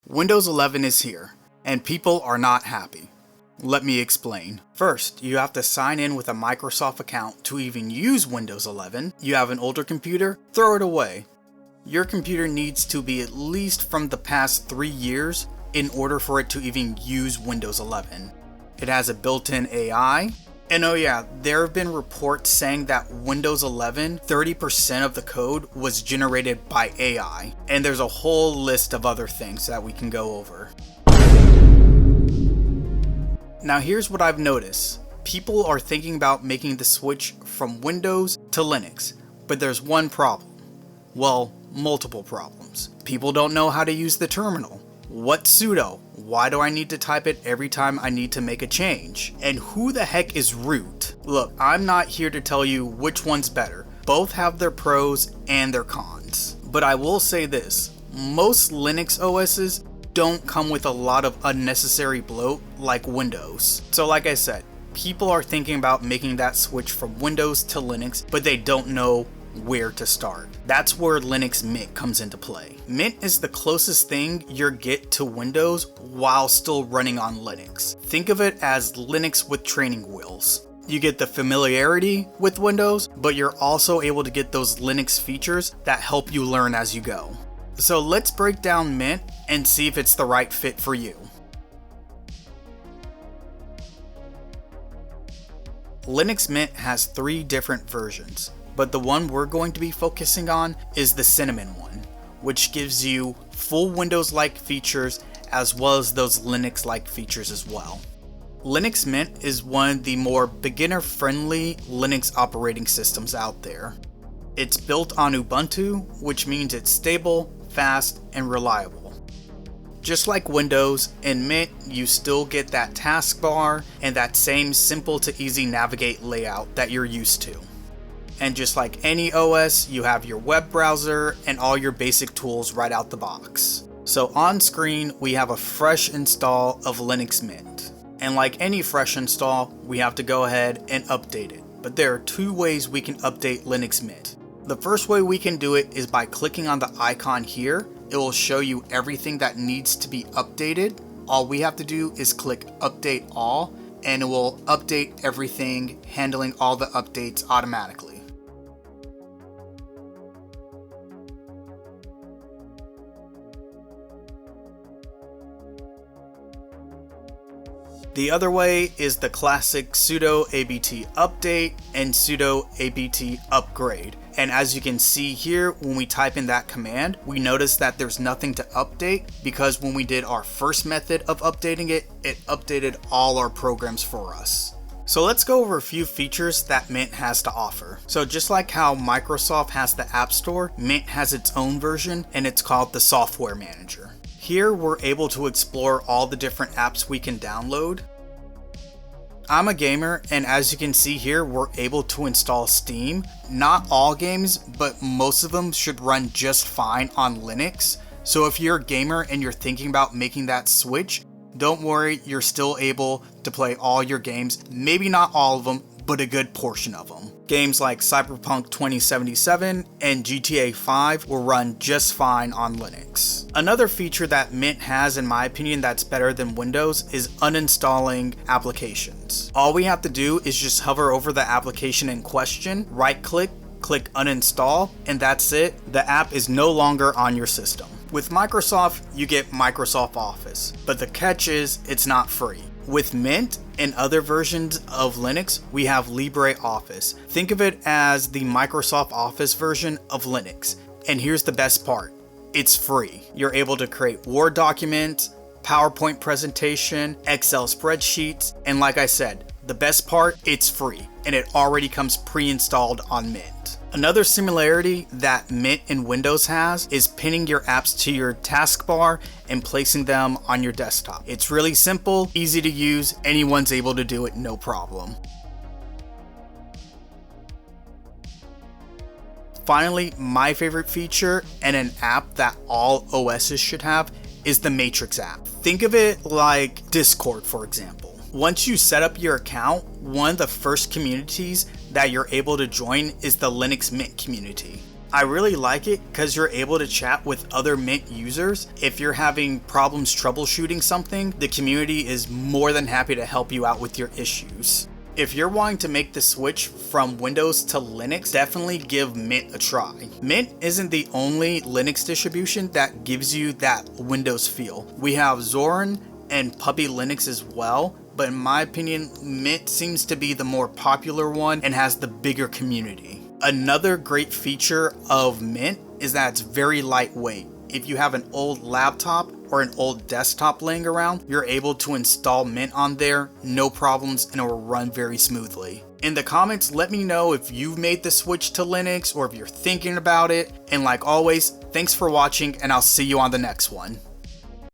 Windows 11 is here, and people are not happy. Let me explain. First, you have to sign in with a Microsoft account to even use Windows 11. You have an older computer? Throw it away. Your computer needs to be at least from the past 3 years in order for it to even use Windows 11. It has a built-in AI. And oh yeah, there have been reports saying that Windows 11, 30% of the code was generated by AI. And there's a whole list of other things that we can go over. Now here's what I've noticed. People are thinking about making the switch from Windows to Linux, but there's one problem. Well, multiple problems. People don't know how to use the terminal. What's sudo? Why do I need to type it every time I need to make a change? And who the heck is root? Look, I'm not here to tell you which one's better. Both have their pros and their cons. But I will say this, most Linux OSs don't come with a lot of unnecessary bloat like Windows. So like I said, people are thinking about making that switch from Windows to Linux, but they don't know where to start. That's where Linux Mint comes into play. Mint is the closest thing you'll get to Windows while still running on Linux. Think of it as Linux with training wheels. You get the familiarity with Windows, but you're also able to get those Linux features that help you learn as you go. So let's break down Mint and see if it's the right fit for you. Linux Mint has 3 different versions, but the one we're going to be focusing on is the Cinnamon one, which gives you full Windows-like features as well as those Linux-like features as well. Linux Mint is one of the more beginner-friendly Linux operating systems out there. It's built on Ubuntu, which means it's stable, fast, and reliable. Just like Windows, in Mint you still get that taskbar and that same simple to easy navigate layout that you're used to. And just like any OS, you have your web browser and all your basic tools right out the box. So on screen, we have a fresh install of Linux Mint. And like any fresh install, we have to go ahead and update it. But there are 2 ways we can update Linux Mint. The first way we can do it is by clicking on the icon here. It will show you everything that needs to be updated. All we have to do is click Update All, and it will update everything, handling all the updates automatically. The other way is the classic sudo apt update and sudo apt upgrade. And as you can see here, when we type in that command, we notice that there's nothing to update because when we did our first method of updating it, it updated all our programs for us. So let's go over a few features that Mint has to offer. So just like how Microsoft has the App Store, Mint has its own version and it's called the Software Manager. Here we're able to explore all the different apps we can download. I'm a gamer, and as you can see here, we're able to install Steam. Not all games, but most of them should run just fine on Linux. So if you're a gamer and you're thinking about making that switch, don't worry, you're still able to play all your games. Maybe not all of them, but a good portion of them. Games like Cyberpunk 2077 and GTA 5 will run just fine on Linux. Another feature that Mint has, in my opinion, that's better than Windows is uninstalling applications. All we have to do is just hover over the application in question, right click, click uninstall, and that's it. The app is no longer on your system. With Microsoft, you get Microsoft Office, but the catch is it's not free. With Mint and other versions of Linux, we have LibreOffice. Think of it as the Microsoft Office version of Linux. And here's the best part. It's free. You're able to create Word documents, PowerPoint presentation, Excel spreadsheets, and like I said, the best part, it's free, and it already comes pre-installed on Mint. Another similarity that Mint in Windows has is pinning your apps to your taskbar and placing them on your desktop. It's really simple, easy to use, anyone's able to do it, no problem. Finally, my favorite feature and an app that all OSs should have is the Matrix app. Think of it like Discord, for example. Once you set up your account, one of the first communities that you're able to join is the Linux Mint community. I really like it because you're able to chat with other Mint users. If you're having problems troubleshooting something, the community is more than happy to help you out with your issues. If you're wanting to make the switch from Windows to Linux, definitely give Mint a try. Mint isn't the only Linux distribution that gives you that Windows feel. We have Zorin and Puppy Linux as well, but in my opinion, Mint seems to be the more popular one and has the bigger community. Another great feature of Mint is that it's very lightweight. If you have an old laptop or an old desktop laying around, you're able to install Mint on there, no problems, and it will run very smoothly. In the comments, let me know if you've made the switch to Linux or if you're thinking about it. And like always, thanks for watching, and I'll see you on the next one.